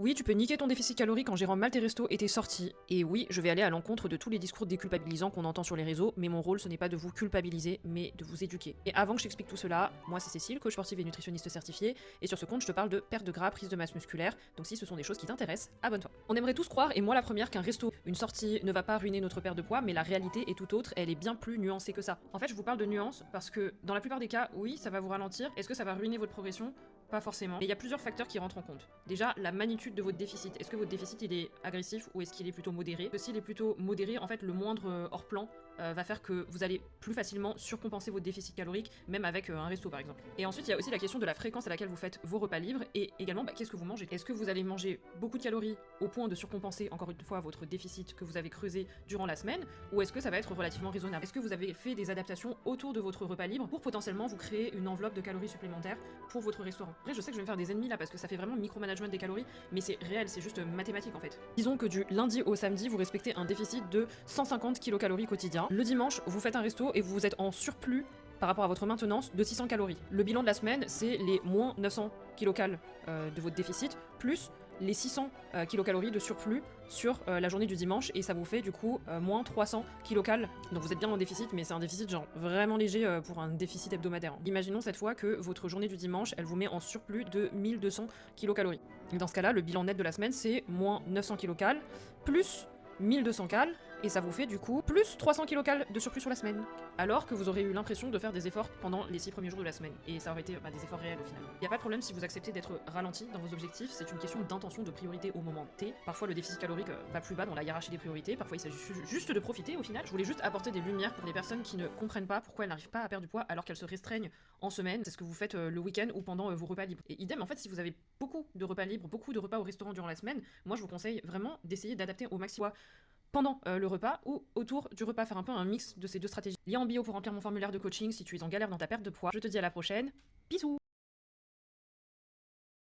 Oui, tu peux niquer ton déficit calorique en gérant mal tes restos et tes sorties. Et oui, je vais aller à l'encontre de tous les discours déculpabilisants qu'on entend sur les réseaux, mais mon rôle ce n'est pas de vous culpabiliser, mais de vous éduquer. Et avant que je t'explique tout cela, moi c'est Cécile, coach sportive et nutritionniste certifiée, et sur ce compte je te parle de perte de gras, prise de masse musculaire, donc si ce sont des choses qui t'intéressent, abonne-toi. On aimerait tous croire, et moi la première, qu'un resto, une sortie ne va pas ruiner notre perte de poids, mais la réalité est tout autre, elle est bien plus nuancée que ça. En fait, je vous parle de nuances parce que dans la plupart des cas, oui, ça va vous ralentir. Est-ce que ça va ruiner votre progression? Pas forcément. Mais il y a plusieurs facteurs qui rentrent en compte. Déjà, la magnitude de votre déficit. Est-ce que votre déficit il est agressif ou est-ce qu'il est plutôt modéré? S'il est plutôt modéré, en fait, le moindre hors plan va faire que vous allez plus facilement surcompenser votre déficit calorique, même avec un resto par exemple. Et ensuite, il y a aussi la question de la fréquence à laquelle vous faites vos repas libres et également qu'est-ce que vous mangez. Est-ce que vous allez manger beaucoup de calories au point de surcompenser encore une fois votre déficit que vous avez creusé durant la semaine, ou est-ce que ça va être relativement raisonnable? Est-ce que vous avez fait des adaptations autour de votre repas libre pour potentiellement vous créer une enveloppe de calories supplémentaires pour votre restaurant? Après, je sais que je vais me faire des ennemis là parce que ça fait vraiment micromanagement des calories, mais c'est réel, c'est juste mathématique en fait. Disons que du lundi au samedi, vous respectez un déficit de 150 kilocalories quotidien. Le dimanche, vous faites un resto et vous êtes en surplus par rapport à votre maintenance de 600 calories. Le bilan de la semaine, c'est les moins 900 kilocales de votre déficit, plus les 600 kilocalories de surplus sur la journée du dimanche, et ça vous fait du coup moins 300 kilocales. Donc vous êtes bien en déficit, mais c'est un déficit genre vraiment léger pour un déficit hebdomadaire. Imaginons cette fois que votre journée du dimanche, elle vous met en surplus de 1200 kilocalories. Dans ce cas-là, le bilan net de la semaine, c'est moins 900 kilocales, plus 1200 cales, et ça vous fait du coup plus 300 kilocales de surplus sur la semaine. Alors que vous aurez eu l'impression de faire des efforts pendant les 6 premiers jours de la semaine. Et ça aurait été des efforts réels au final. Y a pas de problème si vous acceptez d'être ralenti dans vos objectifs, c'est une question d'intention, de priorité au moment T. Parfois le déficit calorique va plus bas dans la hiérarchie des priorités, parfois il s'agit juste de profiter au final. Je voulais juste apporter des lumières pour les personnes qui ne comprennent pas pourquoi elles n'arrivent pas à perdre du poids alors qu'elles se restreignent en semaine. C'est ce que vous faites le week-end ou pendant vos repas libres. Et idem, en fait, si vous avez beaucoup de repas libres, beaucoup de repas au restaurant durant la semaine, moi je vous conseille vraiment d'essayer d'adapter au maximum pendant le repas ou autour du repas, faire un peu un mix de ces deux stratégies. Lien en bio pour remplir mon formulaire de coaching si tu es en galère dans ta perte de poids. Je te dis à la prochaine. Bisous!